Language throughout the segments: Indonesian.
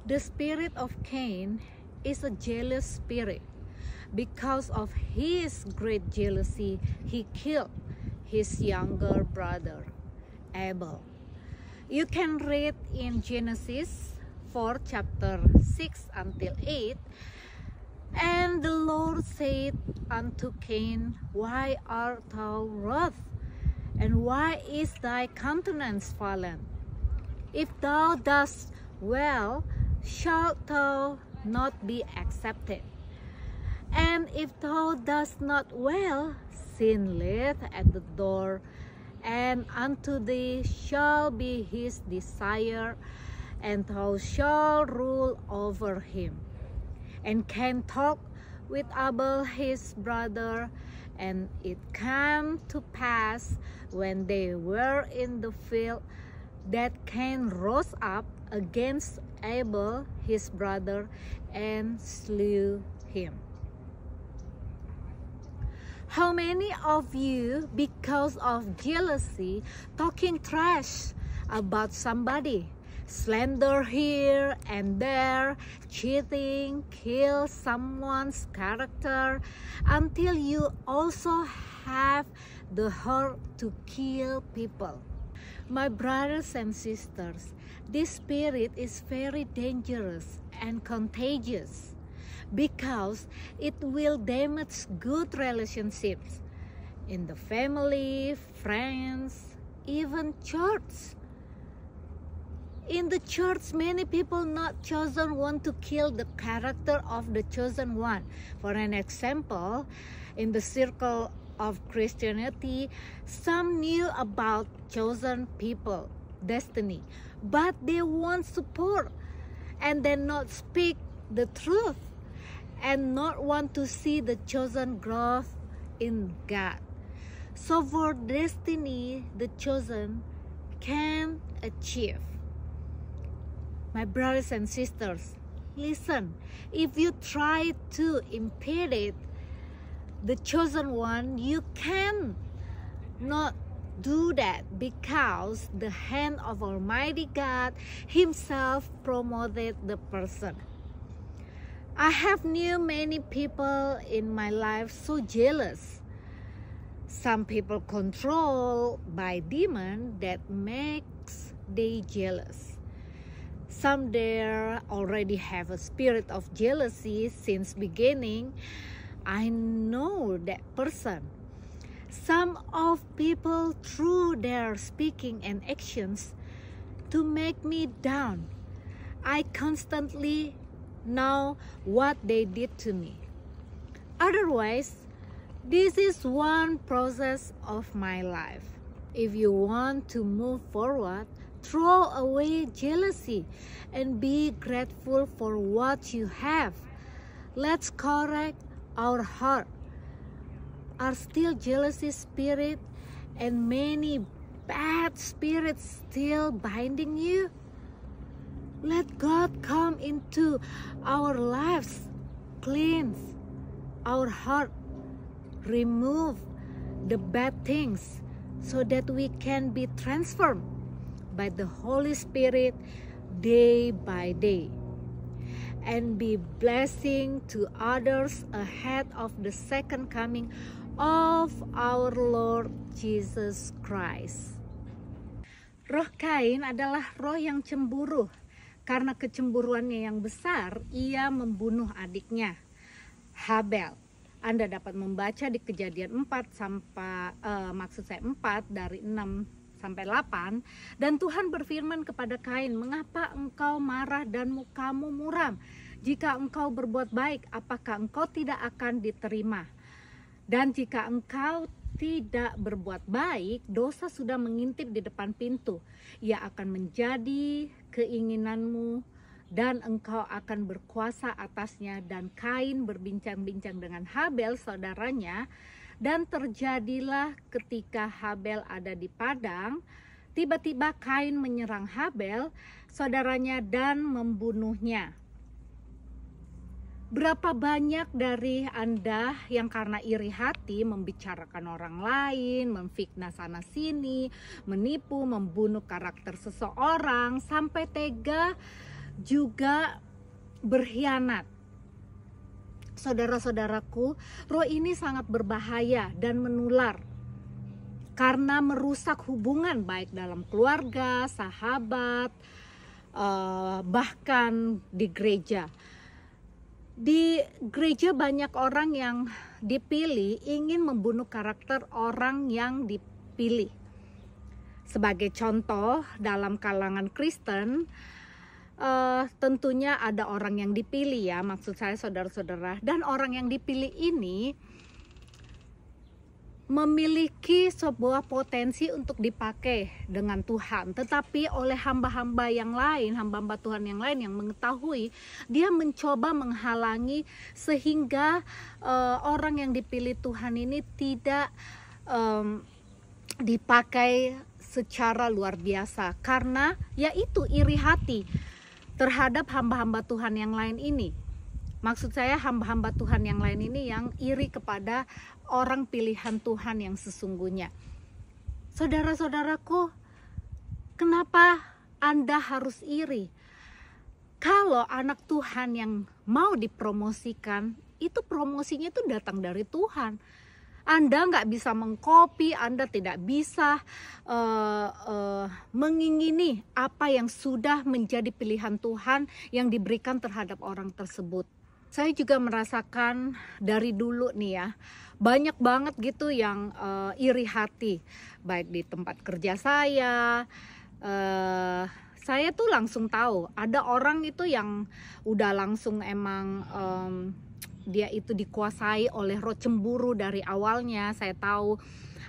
The spirit of Cain is a jealous spirit. Because of his great jealousy, he killed his younger brother, Abel. You can read in Genesis 4 chapter 6 until 8. And the Lord said unto Cain, Why art thou wroth? And why is thy countenance fallen? If thou dost well, shalt thou not be accepted? And if thou dost not well, sin lieth at the door, and unto thee shall be his desire, and thou shalt rule over him. And Cain talked with Abel his brother, and it came to pass when they were in the field that Cain rose up against Abel his brother and slew him. How many of you, because of jealousy, talking trash about somebody, slander here and there, cheating, kill someone's character, until you also have the heart to kill people? My brothers and sisters, this spirit is very dangerous and contagious, because it will damage good relationships in the family, friends, even church. In the church, many people not chosen want to kill the character of the chosen one. For an example, in the circle of Christianity, some knew about chosen people, destiny, but they won't support and then not speak the truth, and not want to see the chosen growth in God. So for destiny, the chosen can achieve. My brothers and sisters, listen, if you try to impede it, the chosen one, you can not do that, because the hand of Almighty God himself promoted the person. I have known many people in my life so jealous. Some people controlled by demon that makes they jealous. Some there already have a spirit of jealousy since beginning. I know that person. Some of people through their speaking and actions to make me down. I constantly know what they did to me. Otherwise, this is one process of my life. If you want to move forward, throw away jealousy and be grateful for what you have. Let's correct our heart. Are still jealousy spirit and many bad spirits still binding you? Let God come into our lives, cleanse our heart, remove the bad things, so that we can be transformed by the Holy Spirit day by day, and be blessing to others ahead of the second coming of our Lord Jesus Christ. Roh Kain adalah roh yang cemburu. Karena kecemburuannya yang besar, ia membunuh adiknya, Habel. Anda dapat membaca di Kejadian 4 sampai 4 dari 6 sampai 8. Dan Tuhan berfirman kepada Kain, "Mengapa engkau marah dan mukamu muram? Jika engkau berbuat baik, apakah engkau tidak akan diterima? Dan jika engkau tidak berbuat baik, dosa sudah mengintip di depan pintu. Ia akan menjadi keinginanmu dan engkau akan berkuasa atasnya." Dan Kain berbincang-bincang dengan Habel saudaranya, dan terjadilah ketika Habel ada di padang, tiba-tiba Kain menyerang Habel saudaranya dan membunuhnya. Berapa banyak dari Anda yang karena iri hati membicarakan orang lain, memfitnah sana sini, menipu, membunuh karakter seseorang, sampai tega juga berkhianat. Saudara-saudaraku, roh ini sangat berbahaya dan menular karena merusak hubungan baik dalam keluarga, sahabat, bahkan di gereja. Di gereja banyak orang yang dipilih ingin membunuh karakter orang yang dipilih. Sebagai contoh, dalam kalangan Kristen, tentunya ada orang yang dipilih ya, maksud saya saudara-saudara, dan orang yang dipilih ini memiliki sebuah potensi untuk dipakai dengan Tuhan, tetapi oleh hamba-hamba yang lain, hamba-hamba Tuhan yang lain yang mengetahui, dia mencoba menghalangi sehingga orang yang dipilih Tuhan ini tidak dipakai secara luar biasa, karena yaitu iri hati terhadap hamba-hamba Tuhan yang lain ini. Maksud saya hamba-hamba Tuhan yang lain ini yang iri kepada orang pilihan Tuhan yang sesungguhnya. Saudara-saudaraku, kenapa Anda harus iri? Kalau anak Tuhan yang mau dipromosikan, itu promosinya itu datang dari Tuhan. Anda nggak bisa mengcopy, Anda tidak bisa mengingini apa yang sudah menjadi pilihan Tuhan yang diberikan terhadap orang tersebut. Saya juga merasakan dari dulu nih ya, banyak banget gitu yang iri hati, baik di tempat kerja saya tuh langsung tahu ada orang itu yang udah langsung emang dia itu dikuasai oleh roh cemburu dari awalnya. Saya tahu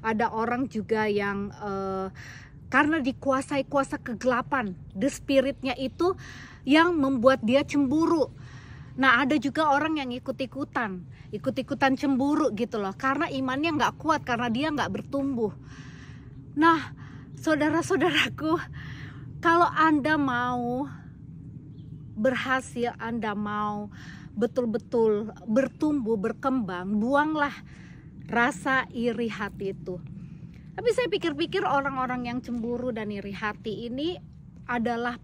ada orang juga yang karena dikuasai kuasa kegelapan, the spiritnya itu yang membuat dia cemburu. Nah, ada juga orang yang ikut-ikutan cemburu gitu loh, karena imannya nggak kuat, karena dia nggak bertumbuh. Nah, saudara-saudaraku, kalau Anda mau berhasil, Anda mau betul-betul bertumbuh, berkembang, buanglah rasa iri hati itu. Tapi saya pikir-pikir orang-orang yang cemburu dan iri hati ini adalah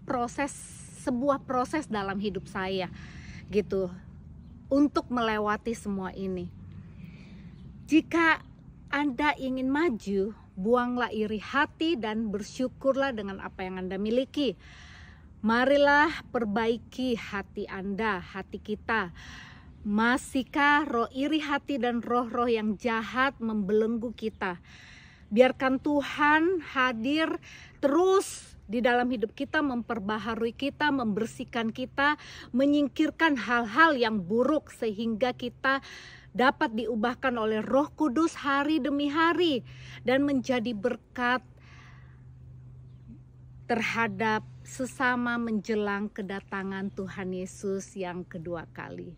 sebuah proses dalam hidup saya gitu, untuk melewati semua ini. Jika Anda ingin maju, buanglah iri hati dan bersyukurlah dengan apa yang Anda miliki. Marilah perbaiki hati Anda, hati kita. Masihkah roh iri hati dan roh-roh yang jahat membelenggu kita? Biarkan Tuhan hadir terus di dalam hidup kita, memperbaharui kita, membersihkan kita, menyingkirkan hal-hal yang buruk sehingga kita dapat diubahkan oleh Roh Kudus hari demi hari dan menjadi berkat terhadap sesama menjelang kedatangan Tuhan Yesus yang kedua kali.